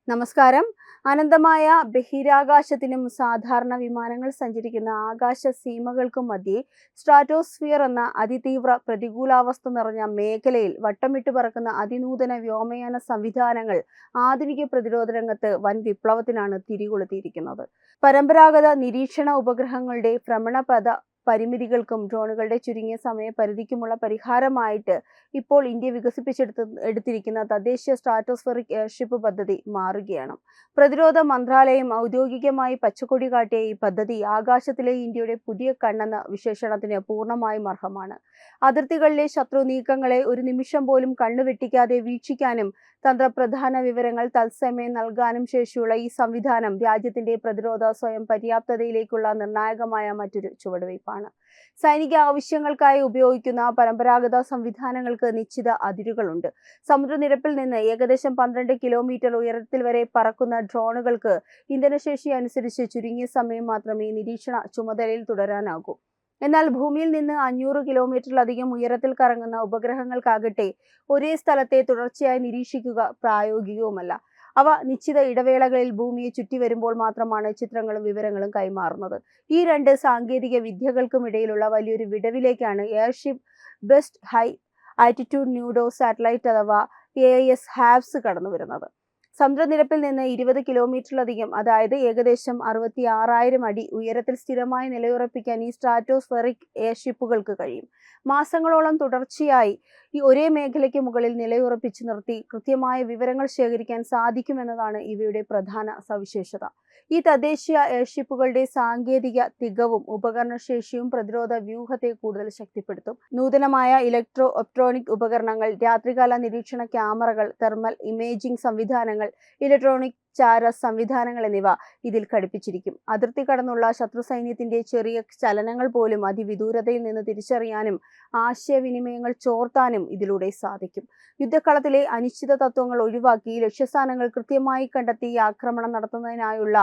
നമസ്കാരം. അനന്തമായ ബഹിരാകാശത്തിനും സാധാരണ വിമാനങ്ങൾ സഞ്ചരിക്കുന്ന ആകാശ സീമകൾക്കും മധ്യേ സ്ട്രാറ്റോസ്ഫിയർ എന്ന അതിതീവ്ര പ്രതികൂലാവസ്ഥ നിറഞ്ഞ മേഖലയിൽ വട്ടമിട്ട് പറക്കുന്ന അതിനൂതന വ്യോമയാന സംവിധാനങ്ങൾ ആധുനിക പ്രതിരോധ രംഗത്ത് വൻ വിപ്ലവത്തിനാണ് തിരികൊളുത്തിയിരിക്കുന്നത്. പരമ്പരാഗത നിരീക്ഷണ ഉപഗ്രഹങ്ങളുടെ ഭ്രമണപഥ പരിമിതികൾക്കും ഡ്രോണുകളുടെ ചുരുങ്ങിയ സമയപരിധിക്കുമുള്ള പരിഹാരമായിട്ട് ഇപ്പോൾ ഇന്ത്യ വികസിപ്പിച്ചെടുത്തിരിക്കുന്ന തദ്ദേശീയ സ്ട്രാറ്റോസ്ഫെറിക് എയർഷിപ്പ് പദ്ധതി മാറുകയാണ്. പ്രതിരോധ മന്ത്രാലയം ഔദ്യോഗികമായി പച്ചക്കൊടി കാട്ടിയ ഈ പദ്ധതി ആകാശത്തിലെ ഇന്ത്യയുടെ പുതിയ കണ്ണെന്ന വിശേഷണത്തിന് പൂർണ്ണമായും അർഹമാണ്. അതിർത്തികളിലെ ശത്രു നീക്കങ്ങളെ ഒരു നിമിഷം പോലും കണ്ണുവെട്ടിക്കാതെ വീക്ഷിക്കാനും തന്ത്രപ്രധാന വിവരങ്ങൾ തത്സമയം നൽകാനും ശേഷിയുള്ള ഈ സംവിധാനം രാജ്യത്തിന്റെ പ്രതിരോധ സ്വയം പര്യാപ്തതയിലേക്കുള്ള നിർണായകമായ മറ്റൊരു ചുവടുവയ്പ്പാണ്. സൈനിക ആവശ്യങ്ങൾക്കായി ഉപയോഗിക്കുന്ന പരമ്പരാഗത സംവിധാനങ്ങൾക്ക് നിശ്ചിത അതിരുകളുണ്ട്. സമുദ്രനിരപ്പിൽ നിന്ന് ഏകദേശം 12 കിലോമീറ്റർ ഉയരത്തിൽ വരെ പറക്കുന്ന ഡ്രോണുകൾക്ക് ഇന്ധനശേഷി അനുസരിച്ച് ചുരുങ്ങിയ സമയം മാത്രമേ നിരീക്ഷണ ചുമതലയിൽ തുടരാനാകൂ. എന്നാൽ ഭൂമിയിൽ നിന്ന് 500 കിലോമീറ്ററിലധികം ഉയരത്തിൽ കറങ്ങുന്ന ഉപഗ്രഹങ്ങൾക്കാകട്ടെ ഒരേ സ്ഥലത്തെ തുടർച്ചയായി നിരീക്ഷിക്കുക പ്രായോഗികവുമല്ല. അവ നിശ്ചിത ഇടവേളകളിൽ ഭൂമിയെ ചുറ്റി വരുമ്പോൾ മാത്രമാണ് ചിത്രങ്ങളും വിവരങ്ങളും കൈമാറുന്നത്. ഈ രണ്ട് സാങ്കേതിക വിദ്യകൾക്കുമിടയിലുള്ള വലിയൊരു വിടവിലേക്കാണ് airship based high altitude pseudo satellite അഥവാ AIS HAPS കടന്നു വരുന്നത്. സമുദ്രനിരപ്പിൽ നിന്ന് 20 കിലോമീറ്ററിലധികം, അതായത് ഏകദേശം 66,000 അടി ഉയരത്തിൽ സ്ഥിരമായി നിലയുറപ്പിക്കാൻ ഈ സ്ട്രാറ്റോസ്ഫെറിക് എയർഷിപ്പുകൾക്ക് കഴിയും. മാസങ്ങളോളം തുടർച്ചയായി ഈ ഒരേ മേഖലയ്ക്ക് മുകളിൽ നിലയുറപ്പിച്ചു നിർത്തി കൃത്യമായ വിവരങ്ങൾ ശേഖരിക്കാൻ സാധിക്കുമെന്നതാണ് ഇവയുടെ പ്രധാന സവിശേഷത. ഈ തദ്ദേശീയ എയർഷിപ്പുകളുടെ സാങ്കേതിക തികവും ഉപകരണശേഷിയും പ്രതിരോധ വ്യൂഹത്തെ കൂടുതൽ ശക്തിപ്പെടുത്തും. നൂതനമായ ഇലക്ട്രോ ഒപ്ട്രോണിക് ഉപകരണങ്ങൾ, രാത്രികാല നിരീക്ഷണ ക്യാമറകൾ, തെർമൽ ഇമേജിംഗ് സംവിധാനങ്ങൾ, ഇലക്ട്രോണിക് ചാര സംവിധാനങ്ങൾ എന്നിവ ഇതിൽ ഘടിപ്പിച്ചിരിക്കും. അതിർത്തി കടന്നുള്ള ശത്രു സൈന്യത്തിന്റെ ചെറിയ ചലനങ്ങൾ പോലും അതിവിദൂരതയിൽ നിന്ന് തിരിച്ചറിയാനും ആശയവിനിമയങ്ങൾ ചോർത്താനും ഇതിലൂടെ സാധിക്കും. യുദ്ധക്കളത്തിലെ അനിശ്ചിത തത്വങ്ങൾ ഒഴിവാക്കി ലക്ഷ്യസ്ഥാനങ്ങൾ കൃത്യമായി കണ്ടെത്തി ആക്രമണം നടത്തുന്നതിനായുള്ള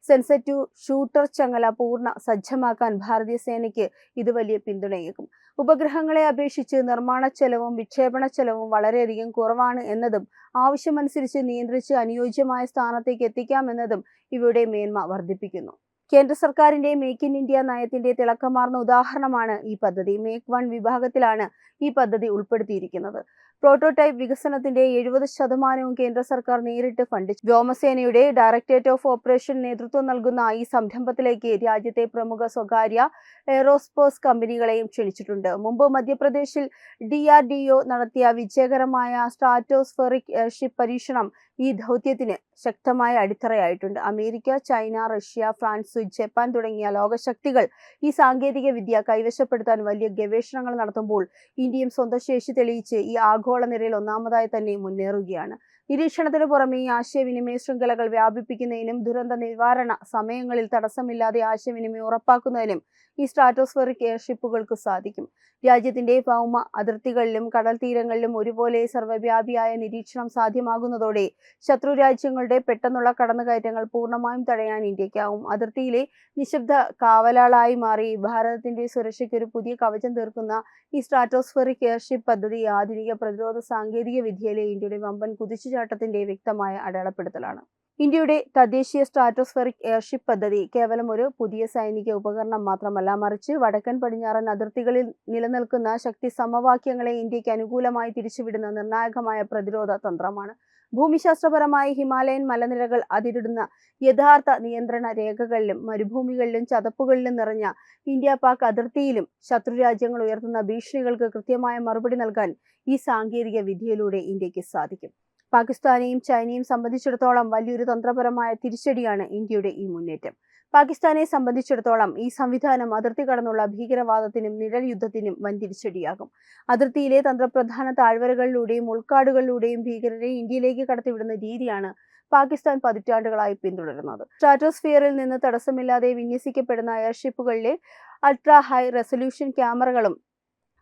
സെൻസിറ്റീവ് ഷൂട്ടർ ചങ്ങല പൂർണ്ണ സജ്ജമാക്കാൻ ഭാരതീയ സേനയ്ക്ക് ഇത് വലിയ പിന്തുണയേകും. ഉപഗ്രഹങ്ങളെ അപേക്ഷിച്ച് നിർമ്മാണ ചെലവും വിക്ഷേപണ ചെലവും വളരെയധികം കുറവാണ് എന്നതും ആവശ്യമനുസരിച്ച് നിയന്ത്രിച്ച് അനുയോജ്യമായ സ്ഥാനത്തേക്ക് എത്തിക്കാമെന്നതും ഇവയുടെ മേന്മ വർദ്ധിപ്പിക്കുന്നു. കേന്ദ്ര സർക്കാരിന്റെ മേക്ക് ഇൻ ഇന്ത്യ നയത്തിന്റെ തിളക്കമാർന്ന ഉദാഹരണമാണ് ഈ പദ്ധതി. മേക്ക് 1 വിഭാഗത്തിലാണ് ഈ പദ്ധതി ഉൾപ്പെടുത്തിയിരിക്കുന്നത്. പ്രോട്ടോടൈപ്പ് വികസനത്തിന്റെ 70% കേന്ദ്ര സർക്കാർ നേരിട്ട് ഫണ്ട്. വ്യോമസേനയുടെ ഡയറക്ടറേറ്റ് ഓഫ് ഓപ്പറേഷൻ നേതൃത്വം നൽകുന്ന ഈ സംരംഭത്തിലേക്ക് രാജ്യത്തെ പ്രമുഖ സ്വകാര്യ എയ്റോസ്പേസ് കമ്പനികളെയും ക്ഷണിച്ചിട്ടുണ്ട്. മുമ്പ് മധ്യപ്രദേശിൽ DRDO നടത്തിയ വിജയകരമായ സ്ട്രാറ്റോസ്ഫെറിക് എയർഷിപ്പ് പരീക്ഷണം ഈ ദൗത്യത്തിന് ശക്തമായ അടിത്തറയായിട്ടുണ്ട്. America, China, Russia, France, Japan തുടങ്ങിയ ലോകശക്തികൾ ഈ സാങ്കേതിക വിദ്യ കൈവശപ്പെടുത്താൻ വലിയ ഗവേഷണങ്ങൾ നടത്തുമ്പോൾ ഇന്ത്യയും സ്വന്തം ശേഷി തെളിയിച്ച് ഈ ആഗോള നിരയിൽ ഒന്നാമതായി തന്നെ മുന്നേറുകയാണ്. നിരീക്ഷണത്തിന് പുറമെ ആശയവിനിമയ ശൃംഖലകൾ വ്യാപിപ്പിക്കുന്നതിനും ദുരന്ത നിവാരണ സമയങ്ങളിൽ തടസ്സമില്ലാതെ ആശയവിനിമയം ഉറപ്പാക്കുന്നതിനും ഈ സ്ട്രാറ്റോസ്ഫെറിക് എയർഷിപ്പുകൾക്ക് സാധിക്കും. രാജ്യത്തിന്റെ ഭൗമ അതിർത്തികളിലും കടൽ തീരങ്ങളിലും ഒരുപോലെ സർവ്വവ്യാപിയായ നിരീക്ഷണം സാധ്യമാകുന്നതോടെ ശത്രു രാജ്യങ്ങളുടെ പെട്ടെന്നുള്ള കടന്നുകയറ്റങ്ങൾ പൂർണ്ണമായും തടയാൻ ഇന്ത്യക്കാവും. അതിർത്തിയിലെ നിശബ്ദ കാവലാളായി മാറി ഭാരതത്തിന്റെ സുരക്ഷയ്ക്ക് ഒരു പുതിയ കവചം തീർക്കുന്ന ഈ സ്ട്രാറ്റോസ്ഫെറിക് എയർഷിപ്പ് പദ്ധതി ആധുനിക പ്രതിരോധ സാങ്കേതിക വിദ്യയിലെ ഇന്ത്യയുടെ വമ്പൻ കുതിച്ചുചാട്ടത്തിന്റെ വ്യക്തമായ അടയാളപ്പെടുത്തലാണ്. ഇന്ത്യയുടെ തദ്ദേശീയ സ്ട്രാറ്റോസ്ഫെറിക് എയർഷിപ്പ് പദ്ധതി കേവലം ഒരു പുതിയ സൈനിക ഉപകരണം മാത്രമല്ല, മറിച്ച് വടക്കൻ പടിഞ്ഞാറൻ അതിർത്തികളിൽ നിലനിൽക്കുന്ന ശക്തി സമവാക്യങ്ങളെ ഇന്ത്യക്ക് അനുകൂലമായി തിരിച്ചുവിടുന്ന നിർണായകമായ പ്രതിരോധ തന്ത്രമാണ്. ഭൂമിശാസ്ത്രപരമായി ഹിമാലയൻ മലനിരകൾ അതിരിടുന്ന യഥാർത്ഥ നിയന്ത്രണ രേഖകളിലും മരുഭൂമികളിലും ചതുപ്പുകളിലും നിറഞ്ഞ ഇന്ത്യ പാക് അതിർത്തിയിലും ശത്രുരാജ്യങ്ങൾ ഉയർത്തുന്ന ഭീഷണികൾക്ക് കൃത്യമായ മറുപടി നൽകാൻ ഈ സാങ്കേതിക വിദ്യയിലൂടെ ഇന്ത്യക്ക് സാധിക്കും. പാകിസ്ഥാനെയും ചൈനയും സംബന്ധിച്ചിടത്തോളം വലിയൊരു തന്ത്രപരമായ തിരിച്ചടിയാണ് ഇന്ത്യയുടെ ഈ മുന്നേറ്റം. പാകിസ്ഥാനെ സംബന്ധിച്ചിടത്തോളം ഈ സംവിധാനം അതിർത്തി കടന്നുള്ള ഭീകരവാദത്തിനും നിഴൽ യുദ്ധത്തിനും വൻ തിരിച്ചടിയാകും. അതിർത്തിയിലെ തന്ത്രപ്രധാന താഴ്വരകളിലൂടെയും ഉൾക്കാടുകളിലൂടെയും ഭീകരരെ ഇന്ത്യയിലേക്ക് കടത്തിവിടുന്ന രീതിയാണ് പാകിസ്ഥാൻ പതിറ്റാണ്ടുകളായി പിന്തുടരുന്നത്. സ്ട്രാറ്റോസ്ഫിയറിൽ നിന്ന് തടസ്സമില്ലാതെ വിന്യസിക്കപ്പെടുന്ന എയർഷിപ്പുകളിലെ അൾട്രാ ഹൈ റെസൊല്യൂഷൻ ക്യാമറകളും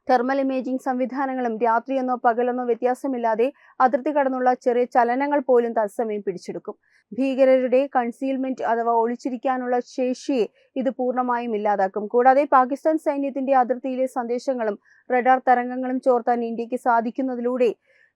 തെർമൽ ഇമേജിംഗ് സംവിധാനങ്ങളും രാത്രിയെന്നോ പകലെന്നോ വ്യത്യാസമില്ലാതെ അതിർത്തി കടന്നുള്ള ചെറിയ ചലനങ്ങൾ പോലും തത്സമയം പിടിച്ചെടുക്കും. ഭീകരരുടെ കൺസീൽമെന്റ് അഥവാ ഒളിച്ചിരിക്കാനുള്ള ശേഷിയെ ഇത് പൂർണ്ണമായും ഇല്ലാതാക്കും. കൂടാതെ പാകിസ്ഥാൻ സൈന്യത്തിന്റെ അതിർത്തിയിലെ സന്ദേശങ്ങളും റഡാർ തരംഗങ്ങളും ചോർത്താൻ ഇന്ത്യക്ക് സാധിക്കുന്നതിലൂടെ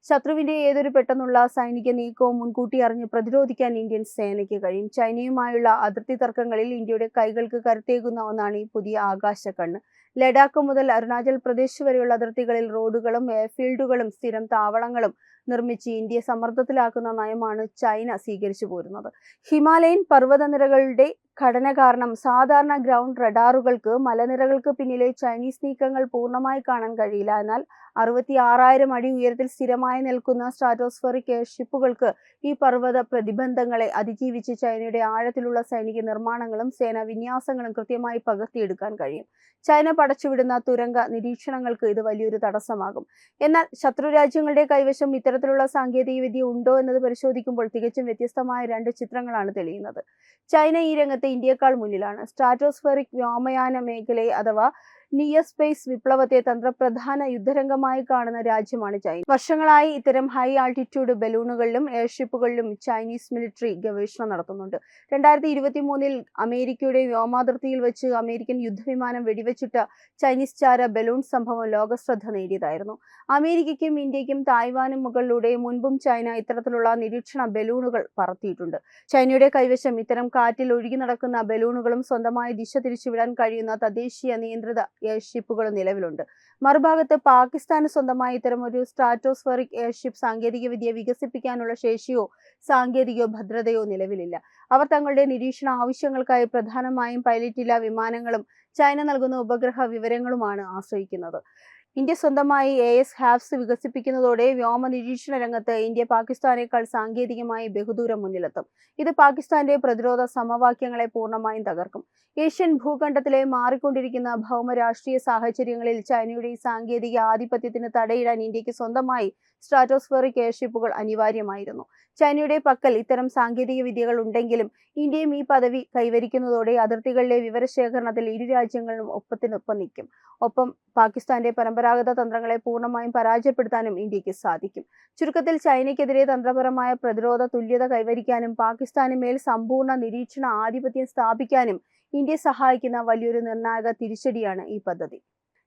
ശത്രുവിന്റെ ഏതൊരു പെട്ടെന്നുള്ള സൈനിക നീക്കവും മുൻകൂട്ടി അറിഞ്ഞ് പ്രതിരോധിക്കാൻ ഇന്ത്യൻ സേനയ്ക്ക് കഴിയും. ചൈനയുമായുള്ള അതിർത്തി തർക്കങ്ങളിൽ ഇന്ത്യയുടെ കൈകൾക്ക് കരുത്തേകുന്ന ഒന്നാണ് ഈ പുതിയ ആകാശക്കണ്ണ്. ലഡാക്ക് മുതൽ അരുണാചൽ പ്രദേശ് വരെയുള്ള അതിർത്തികളിൽ റോഡുകളും എയർഫീൽഡുകളും സ്ഥിരം താവളങ്ങളും നിർമ്മിച്ച് ഇന്ത്യയെ സമ്മർദ്ദത്തിലാക്കുന്ന നയമാണ് ചൈന സ്വീകരിച്ചു പോരുന്നത്. ഹിമാലയൻ പർവ്വതനിരകളുടെ ഘടന കാരണം സാധാരണ ഗ്രൗണ്ട് റഡാറുകൾക്ക് മലനിരകൾക്ക് പിന്നിലെ ചൈനീസ് നീക്കങ്ങൾ പൂർണ്ണമായി കാണാൻ കഴിയില്ല. എന്നാൽ 66,000 അടി ഉയരത്തിൽ സ്ഥിരമായി നിൽക്കുന്ന സ്ട്രാറ്റോസ്ഫെറിക് എയർഷിപ്പുകൾക്ക് ഈ പർവ്വത പ്രതിബന്ധങ്ങളെ അതിജീവിച്ച് ചൈനയുടെ ആഴത്തിലുള്ള സൈനിക നിർമ്മാണങ്ങളും സേനാ വിന്യാസങ്ങളും കൃത്യമായി പകർത്തിയെടുക്കാൻ കഴിയും. ചൈന പടച്ചുവിടുന്ന തുരങ്ക നിരീക്ഷണങ്ങൾക്ക് ഇത് വലിയൊരു തടസ്സമാകും. എന്നാൽ ശത്രുരാജ്യങ്ങളുടെ കൈവശം ഇത്തരത്തിലുള്ള സാങ്കേതികവിദ്യ ഉണ്ടോ എന്നത് പരിശോധിക്കുമ്പോൾ തികച്ചും വ്യത്യസ്തമായ 2 ചിത്രങ്ങളാണ് തെളിയുന്നത്. ചൈന ഈ രംഗത്ത് ഇന്ത്യയെക്കാൾ മുന്നിലാണ്. സ്ട്രാറ്റോസ്ഫെറിക് വ്യോമയാന മേഖലയെ അഥവാ നിയർ സ്പേസ് വിപ്ലവത്തെ തന്ത്രപ്രധാന യുദ്ധരംഗമായി കാണുന്ന രാജ്യമാണ് ചൈന. വർഷങ്ങളായി ഇത്തരം ഹൈ ആൾട്ടിറ്റ്യൂഡ് ബലൂണുകളിലും എയർഷിപ്പുകളിലും ചൈനീസ് മിലിറ്ററി ഗവേഷണം നടത്തുന്നുണ്ട്. 2023 അമേരിക്കയുടെ വ്യോമാതിർത്തിയിൽ വെച്ച് അമേരിക്കൻ യുദ്ധവിമാനം വെടിവെച്ചിട്ട ചൈനീസ് ചാര ബലൂൺ സംഭവം ലോകശ്രദ്ധ നേടിയതായിരുന്നു. അമേരിക്കയ്ക്കും ഇന്ത്യയ്ക്കും തായ്വാനും മുകളിലൂടെ മുൻപും ചൈന ഇത്തരത്തിലുള്ള നിരീക്ഷണ ബലൂണുകൾ പറത്തിയിട്ടുണ്ട്. ചൈനയുടെ കൈവശം ഇത്തരം കാറ്റിൽ ഒഴുകി നടക്കുന്ന ബലൂണുകളും സ്വന്തമായി ദിശ തിരിച്ചുവിടാൻ കഴിയുന്ന തദ്ദേശീയ നിയന്ത്രിത എയർഷിപ്പുകളും നിലവിലുണ്ട്. മറുഭാഗത്ത് പാകിസ്ഥാന് സ്വന്തമായി ഇത്തരം ഒരു സ്ട്രാറ്റോസ്ഫെറിക് എയർഷിപ്പ് സാങ്കേതികവിദ്യ വികസിപ്പിക്കാനുള്ള ശേഷിയോ സാങ്കേതിക ഭദ്രതയോ നിലവിലില്ല. അവർ തങ്ങളുടെ നിരീക്ഷണ ആവശ്യങ്ങൾക്കായി പ്രധാനമായും പൈലറ്റില്ല വിമാനങ്ങളും ചൈന നൽകുന്ന ഉപഗ്രഹ വിവരങ്ങളുമാണ് ആശ്രയിക്കുന്നത്. ഇന്ത്യ സ്വന്തമായി AS-HAWS വികസിപ്പിക്കുന്നതോടെ വ്യോമ നിരീക്ഷണ രംഗത്ത് ഇന്ത്യ പാകിസ്ഥാനേക്കാൾ സാങ്കേതികമായി ബഹുദൂരം മുന്നിലെത്തും. ഇത് പാകിസ്ഥാന്റെ പ്രതിരോധ സമവാക്യങ്ങളെ പൂർണ്ണമായും തകർക്കും. ഏഷ്യൻ ഭൂഖണ്ഡത്തിലെ മാറിക്കൊണ്ടിരിക്കുന്ന ഭൗമ രാഷ്ട്രീയ സാഹചര്യങ്ങളിൽ ചൈനയുടെ ഈ സാങ്കേതിക ആധിപത്യത്തിന് തടയിടാൻ ഇന്ത്യക്ക് സ്വന്തമായി സ്ട്രാറ്റോസ്ഫെറിക് എയർഷിപ്പുകൾ അനിവാര്യമായിരുന്നു. ചൈനയുടെ പക്കൽ ഇത്തരം സാങ്കേതിക വിദ്യകൾ ഉണ്ടെങ്കിലും ഇന്ത്യയും ഈ പദവി കൈവരിക്കുന്നതോടെ അതിർത്തികളിലെ വിവരശേഖരണത്തിൽ ഇരു രാജ്യങ്ങളും ഒപ്പത്തിനൊപ്പം നിൽക്കും. ഒപ്പം പാകിസ്ഥാന്റെ പരമ്പരാഗത തന്ത്രങ്ങളെ പൂർണ്ണമായും പരാജയപ്പെടുത്താനും ഇന്ത്യക്ക് സാധിക്കും. ചുരുക്കത്തിൽ ചൈനയ്ക്കെതിരെ തന്ത്രപരമായ പ്രതിരോധ തുല്യത കൈവരിക്കാനും പാകിസ്ഥാന് മേൽ സമ്പൂർണ്ണ നിരീക്ഷണ ആധിപത്യം സ്ഥാപിക്കാനും ഇന്ത്യയെ സഹായിക്കുന്ന വലിയൊരു നിർണായക തിരിച്ചടിയാണ് ഈ പദ്ധതി.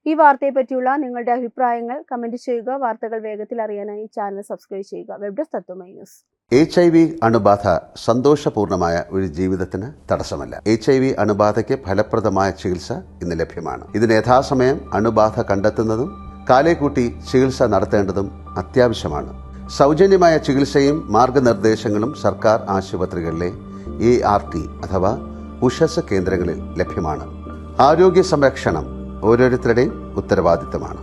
ഈ വാർത്തയെ പറ്റിയുള്ള നിങ്ങളുടെ അഭിപ്രായങ്ങൾ കമന്റ് ചെയ്യുക. വാർത്തകൾ വേഗത്തിൽ അറിയാനായി ചാനൽ സബ്സ്ക്രൈബ് ചെയ്യുക. വെബ് ഡെസ്ക് തത്വമൈ ന്യൂസ്. HIV അണുബാധ സന്തോഷപൂർണമായ ഒരു ജീവിതത്തിന് തടസ്സമല്ല. HIV അണുബാധയ്ക്ക് ഫലപ്രദമായ ചികിത്സ ഇന്ന് ലഭ്യമാണ്. ഇതിന് യഥാസമയം അണുബാധ കണ്ടെത്തുന്നതും കാലേക്കൂട്ടി ചികിത്സ നടത്തേണ്ടതും അത്യാവശ്യമാണ്. സൗജന്യമായ ചികിത്സയും മാർഗനിർദ്ദേശങ്ങളും സർക്കാർ ആശുപത്രികളിലെ ART അഥവാ ഉഷസ് കേന്ദ്രങ്ങളിൽ ലഭ്യമാണ്. ആരോഗ്യ സംരക്ഷണം ഓരോരുത്തരുടെയും ഉത്തരവാദിത്തമാണ്.